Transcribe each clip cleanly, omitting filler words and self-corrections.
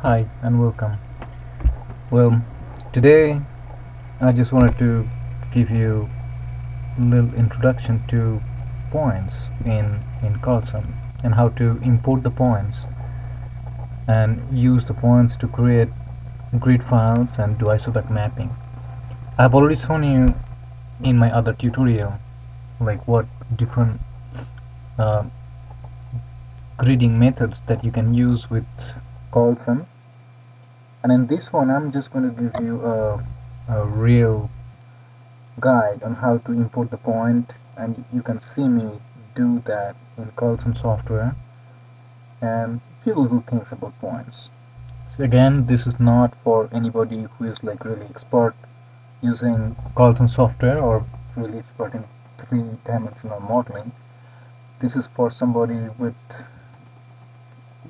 Hi and welcome. Well, today I just wanted to give you a little introduction to points in Carlson and how to import the points and use the points to create grid files and do isopach mapping. I've already shown you in my other tutorial like what different uh, gridding methods that you can use with Carlson, and in this one I'm just going to give you a real guide on how to import the point, and you can see me do that in Carlson software and few little things about points. So again, this is not for anybody who is like really expert using Carlson software or really expert in three-dimensional modeling. This is for somebody with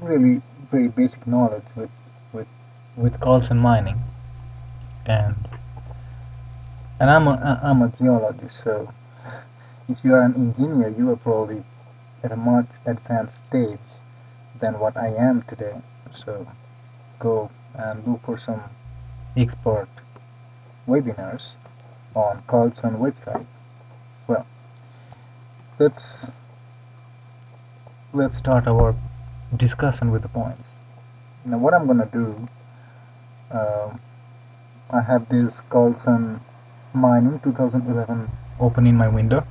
really very basic knowledge with with Carlson mining, and I'm a geologist, so if you are an engineer, you are probably at a much advanced stage than what I am today. So go and look for some expert webinars on Carlson website. Well, let's let's start our discussion with the points. Now, what I'm gonna do, uh, I have this Carlson mining 2011 open in my window.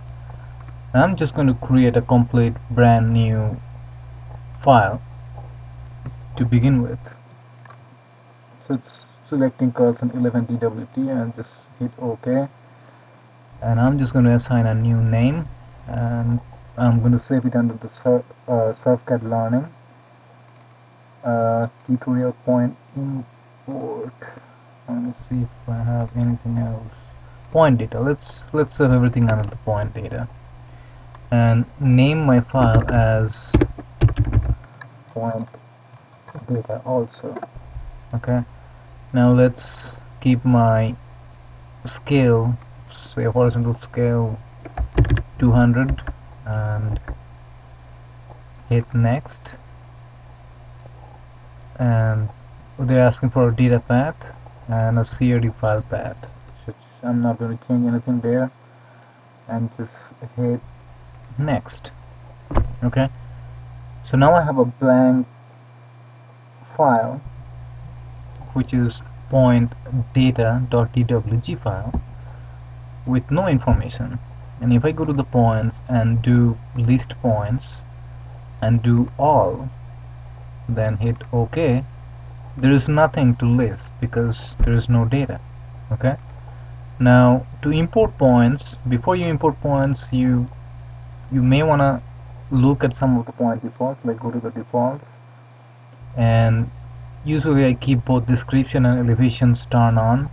I'm just going to create a complete brand new file to begin with. So it's selecting Carlson 11 DWT and just hit OK. And I'm just going to assign a new name, and I'm going to save it under the Surfcat Learning tutorial point import. Let me see if I have anything else. Point data. Let's save everything under the point data and name my file as point data also. Okay, now let's keep my scale, say horizontal scale 200, and hit next. And they're asking for a data path and a CRD file path, which I'm not going to change anything there, and just hit next. Okay, so now I have a blank file which is point data.dwg file with no information. And if I go to the points and do list points and do all, then hit OK, there is nothing to list because there is no data. Okay, now to import points, before you import points, you may want to look at some of the point defaults, like go to the defaults, and usually I keep both description and elevations turned on.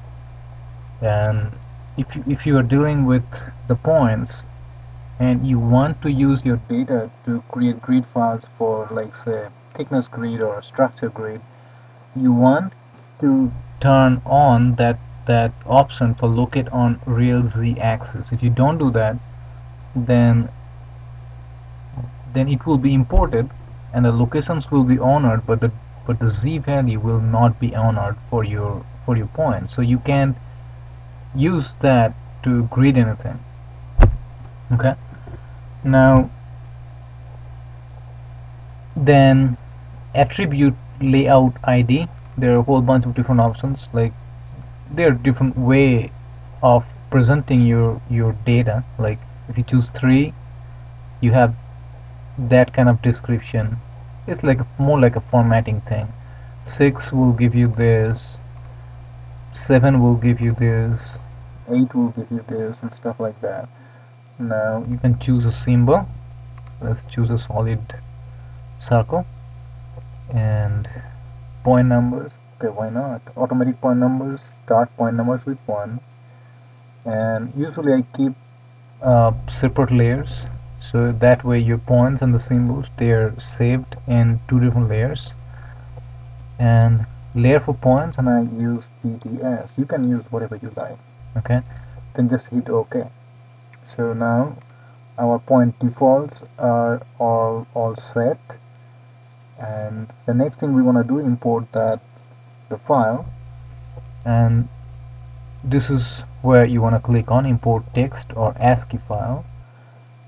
And if you are dealing with the points and you want to use your data to create grid files for, like, say, thickness grid or structure grid, you want to turn on that option for locate on real z-axis. If you don't do that, then it will be imported and the locations will be honored, but the z value will not be honored for your point, so you can't use that to grid anything. Okay, now then attribute layout ID, there are a whole bunch of different options, like there are different way of presenting your data. Like if you choose 3, you have that kind of description. It's like more like a formatting thing. 6 will give you this, 7 will give you this, 8 will give you this, and stuff like that. Now you can choose a symbol. Let's choose a solid circle. And point numbers, okay, why not? Automatic point numbers, start point numbers with 1. And usually I keep separate layers, so that way your points and the symbols, they are saved in 2 different layers. And layer for points, and I use PDS. You can use whatever you like. Okay, then just hit OK. So now our point defaults are all set, and the next thing we want to do, import that the file, and this is where you want to click on import text or ASCII file,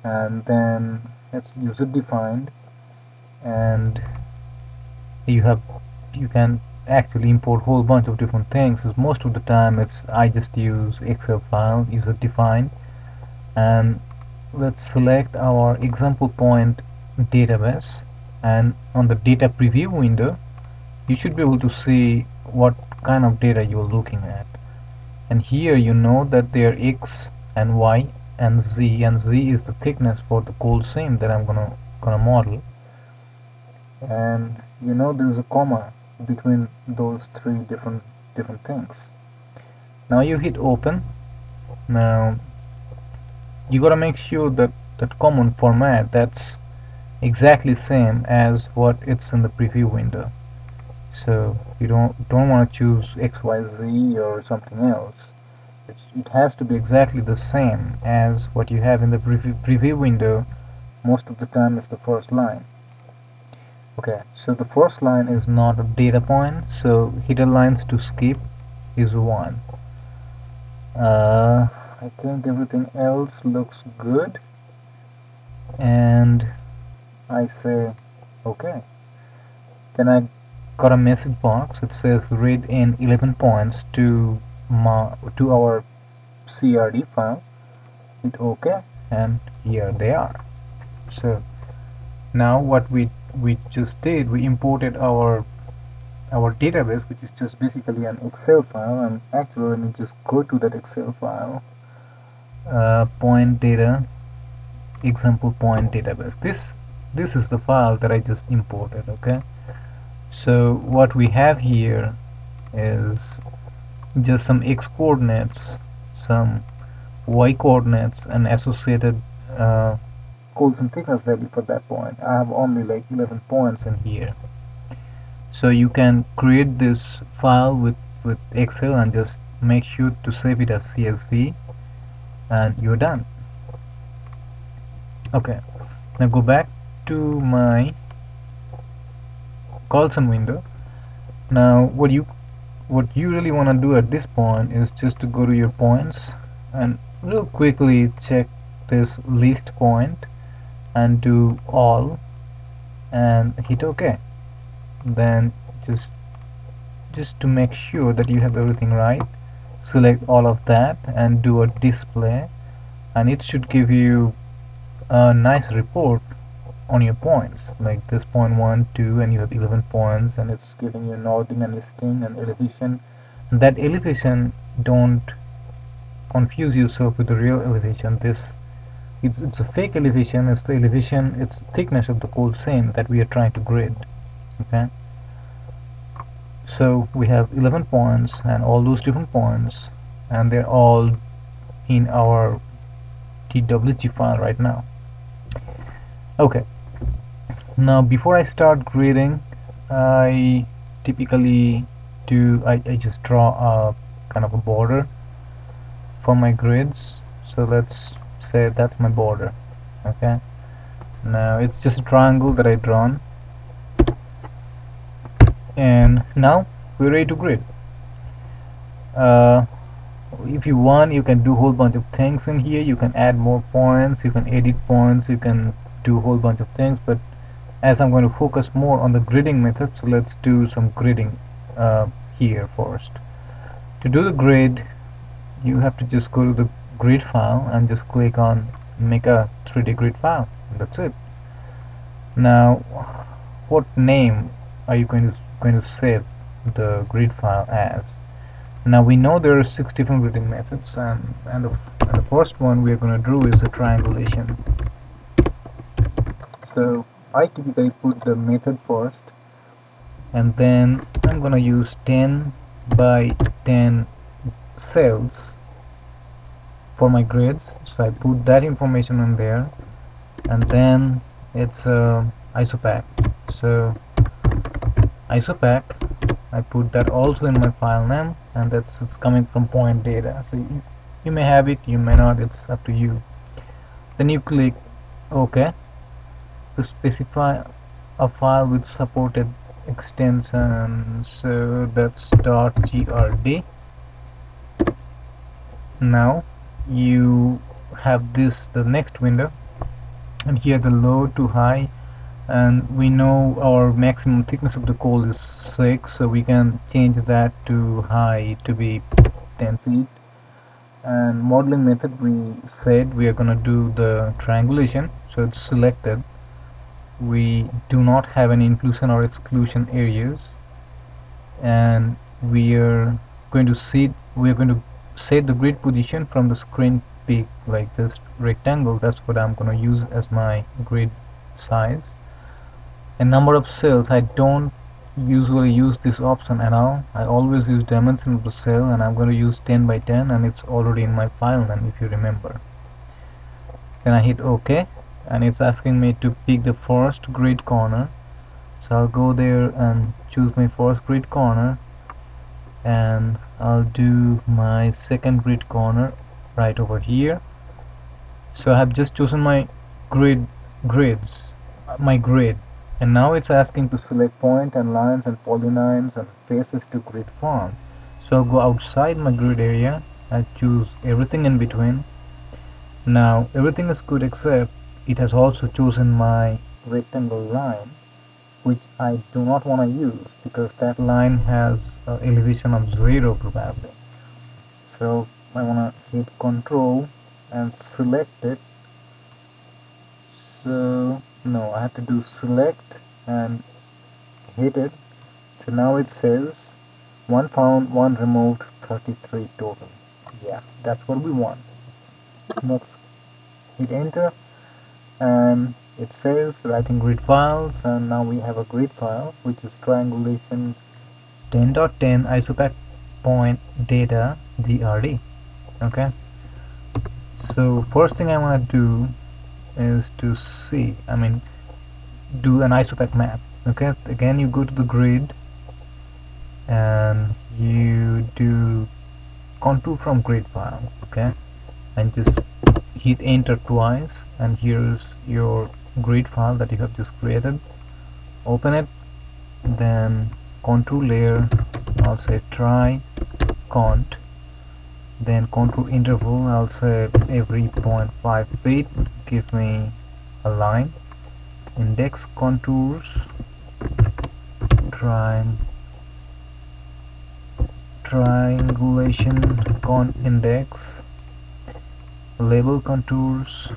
and then it's user defined, and you can actually import whole bunch of different things. Because most of the time I just use Excel file user defined. And let's select our example point database, and on the data preview window you should be able to see what kind of data you're looking at. And here you know that there are X and Y and Z, and Z is the thickness for the cold seam that I'm gonna model, and you know there's a comma between those three different things. Now you hit open. Now you gotta make sure that that common format that's exactly same as what it's in the preview window. So you don't want to choose XYZ or something else. It has to be exactly the same as what you have in the preview window. Most of the time it's the first line. Okay, so the first line is not a data point, so hidden lines to skip is 1. I think everything else looks good, and I say okay. Then I got a message box. It says read in 11 points to our CRD file. Hit OK, and here they are. So now what we just did, we imported our database, which is just basically an Excel file. And actually, let me just go to that Excel file, point data, example point database. This is the file that I just imported. Okay, so what we have here is just some X coordinates, some Y coordinates, and associated cold and thickness value for that point. I have only like 11 points in here. So you can create this file with Excel and just make sure to save it as CSV, and you're done. Okay, now go back to my Colson window. Now what you really want to do at this point is just to go to your points and real quickly check this list point and do all and hit OK. Then just to make sure that you have everything right, select all of that and do a display, and it should give you a nice report on your points, like this point 1, 2, and you have 11 points, and it's giving you northing and easting and elevation. And that elevation, don't confuse yourself with the real elevation. It's a fake elevation. It's the elevation, it's the thickness of the cold seam that we are trying to grid. Okay, so we have 11 points and all those different points, and they're all in our TWG file right now. Okay, now before I start grading, I typically I just draw a kind of a border for my grids. So let's say that's my border. Okay, now it's just a triangle that I drawn, and now we're ready to grid. If you want, you can do a whole bunch of things in here. You can add more points, you can edit points, you can do a whole bunch of things, but as I'm going to focus more on the gridding method, so let's do some gridding here first. To do the grid, you have to just go to the grid file and just click on make a 3D grid file, and that's it. Now what name are you going to save the grid file as? Now we know there are 6 different gridding methods, and the first one we are going to do is the triangulation. So I typically put the method first, and then I'm going to use 10 by 10 cells for my grids. So I put that information in there, and then it's isopach. So isopach, I put that also in my file name, and it's coming from point data. So you may have it, you may not, it's up to you. Then you click OK to specify a file with supported extension, so that's .grd. Now you have this, the next window, and here the low to high, and we know our maximum thickness of the coal is 6, so we can change that to high to be 10 feet. And modeling method, we said we are gonna do the triangulation, so it's selected. We do not have any inclusion or exclusion areas, and we are going to set the grid position from the screen peak, like this rectangle. That's what I'm going to use as my grid size. And number of cells, I don't usually use this option at all. I always use dimension of the cell, and I'm going to use 10 by 10, and it's already in my file name, if you remember. Then I hit OK, and it's asking me to pick the first grid corner. So I'll go there and choose my first grid corner, and I'll do my second grid corner right over here. So I have just chosen my my grid, and now it's asking to select point and lines and polylines and faces to grid form. So I'll go outside my grid area and choose everything in between. Now everything is good, except it has also chosen my rectangle line, which I do not want to use because that line has elevation of 0 probably. So I want to hit Control and select it. So no, I have to do select and hit it. So now it says 1 found, 1 removed, 33 total. Yeah, that's what we want. Next, hit enter, and it says writing grid files, and now we have a grid file which is triangulation 10.10 isopach point data grd. Okay, so first thing I want to do is to do an isopach map. Okay, again you go to the grid and you do contour from grid file. Okay, and just hit enter twice, and here's your grid file that you have just created. Open it, then contour layer, I'll say try cont, then contour interval, I'll say every 0.5 feet, give me a line. Index contours, triangulation con index, label contours,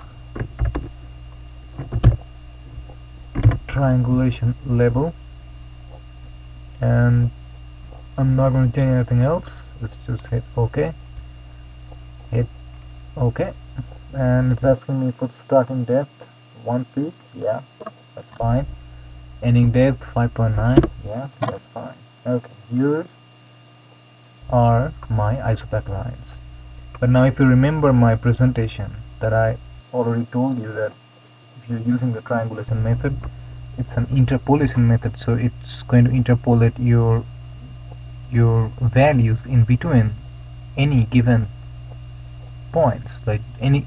triangulation label, and I'm not going to change anything else. Let's just hit OK. Hit OK, and it's asking me for starting depth 1 feet. Yeah, that's fine. Ending depth 5.9. Yeah, that's fine. Okay, here are my isopach lines. But now if you remember my presentation, that I already told you that if you're using the triangulation method, it's an interpolation method, so it's going to interpolate your values in between any given points, like any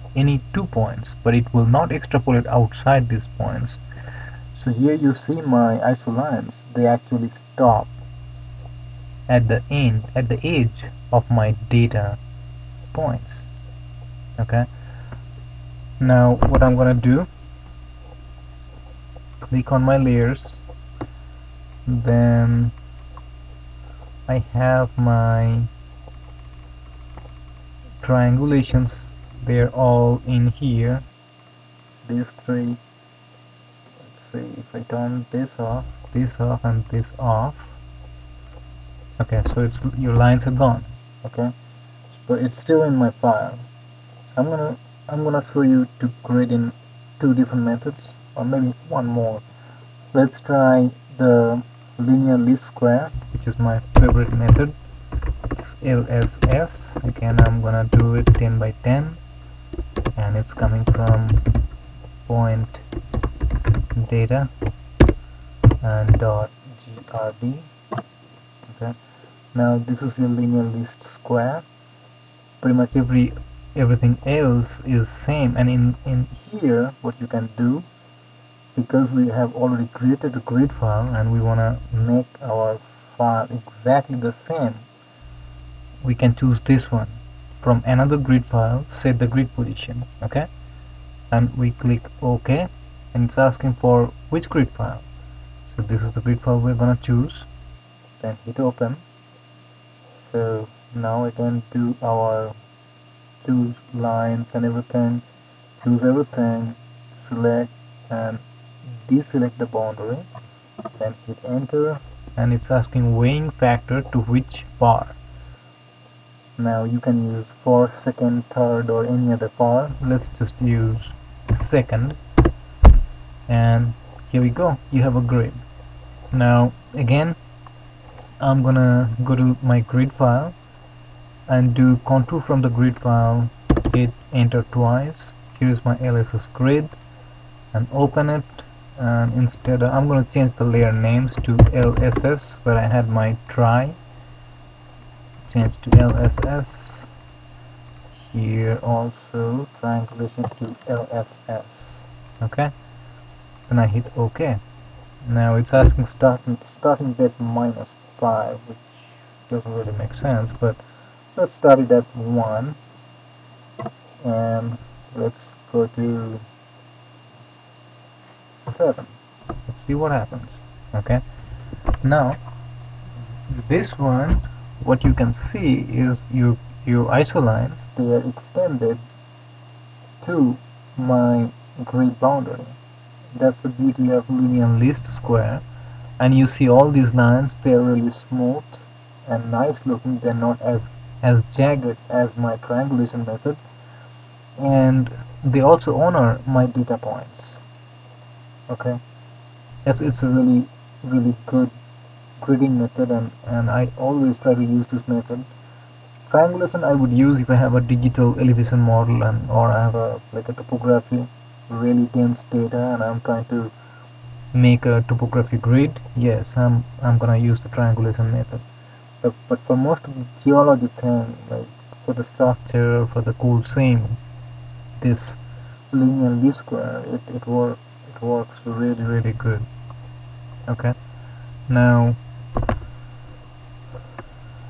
2 points, but it will not extrapolate outside these points. So here you see my iso lines, they actually stop at the edge of my data points. Okay, now what I'm gonna do, click on my layers, then I have my triangulations, they're all in here, these three. Let's see if I turn this off, and this off. Okay, so it's, your lines are gone. Okay, but it's still in my file. So I'm gonna show you to grid in 2 different methods, or maybe one more. Let's try the linear least square, which is my favorite method. It's LSS. Again, I'm gonna do it 10 by 10, and it's coming from point data and .grd. Okay, now this is your linear least square. Pretty much everything else is same, and in here what you can do because we have already created a grid file and we want to make our file exactly the same, we can choose this one from another grid file, set the grid position. Okay, and we click OK, and it's asking for which grid file. So this is the grid file we're gonna choose. Then hit open. So now we can do our choose lines and everything, choose everything, select and deselect the boundary, then hit enter, and it's asking weighing factor to which bar. Now you can use first, second, third, or any other bar. Let's just use second, and here we go, you have a grid. Now again, I'm gonna go to my grid file and do contour from the grid file, hit enter twice. Here's my LSS grid and open it, and instead I'm going to change the layer names to LSS where I had my try, change to LSS, here also triangulation to LSS. Okay, then I hit OK. Now it's asking starting date -5, which doesn't really make sense, but let's start it at 1 and let's go to 7. Let's see what happens. Okay, now this one, what you can see is your isolines, they are extended to my grid boundary. That's the beauty of linear least square. And you see all these lines, they are really smooth and nice looking. They're not as jagged as my triangulation method, and they also honor my data points. Okay, it's a really good gridding method, and I always try to use this method. Triangulation I would use if I have a digital elevation model and or I have a like a topography, really dense data, and I'm trying to make a topography grid. Yes, I'm gonna use the triangulation method. But for most of the geology thing, like for the structure, for the cool seam, this linear least square, it works really good. Okay, now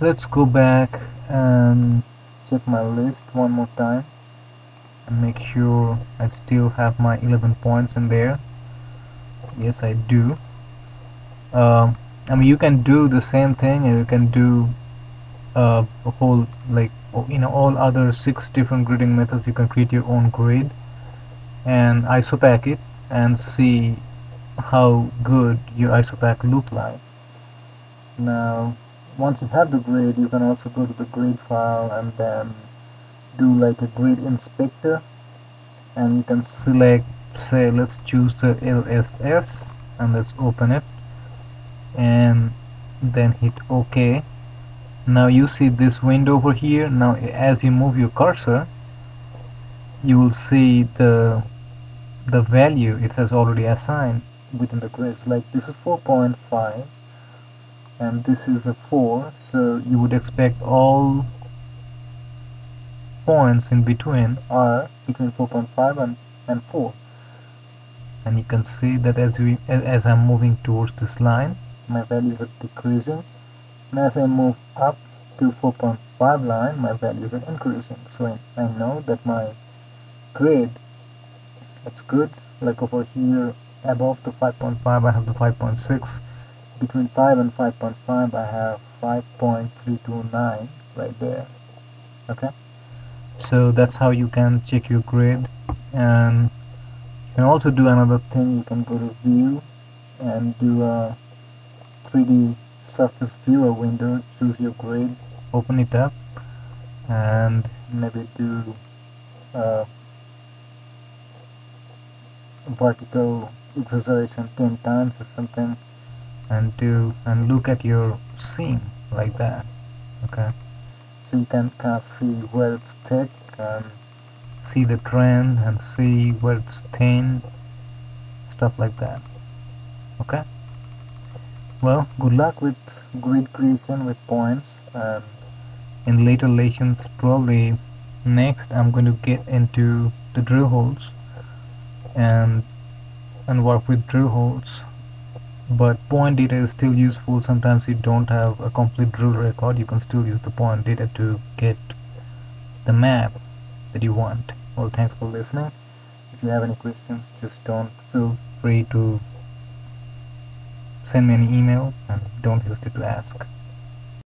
let's go back and check my list one more time and make sure I still have my 11 points in there. Yes, I do. I mean, you can do the same thing, and you can do a whole, like, all other 6 different gridding methods. You can create your own grid and isopach it and see how good your isopach look like. Now once you have the grid, you can also go to the grid file and then do like a grid inspector, and you can select, say, let's choose the LSS, and let's open it and then hit OK. Now you see this window over here. Now as you move your cursor, you will see the value it has already assigned within the grids. Like this is 4.5 and this is a 4, so you would expect all points in between are between 4.5 and 4. And you can see that as I'm moving towards this line, my values are decreasing, and as I move up to 4.5 line, my values are increasing. So I know that my grid, it's good. Like over here above the 5.5 I have the 5.6, between 5 and 5.5 I have 5.329 right there. Okay, so that's how you can check your grid. And you can also do another thing. You can go to view and do a 3D surface viewer window, choose your grid, open it up, and maybe do vertical exaggeration 10 times or something, and look at your seam like that. Okay, so you can kind of see where it's thick and see the trend and see where it's thin, stuff like that. Okay, well, good luck with grid creation with points, and in later lessons, probably next, I'm going to get into the drill holes and and work with drill holes. But point data is still useful. Sometimes you don't have a complete drill record, you can still use the point data to get the map that you want. Well, thanks for listening. If you have any questions, just don't feel free to send me an email and don't hesitate to ask.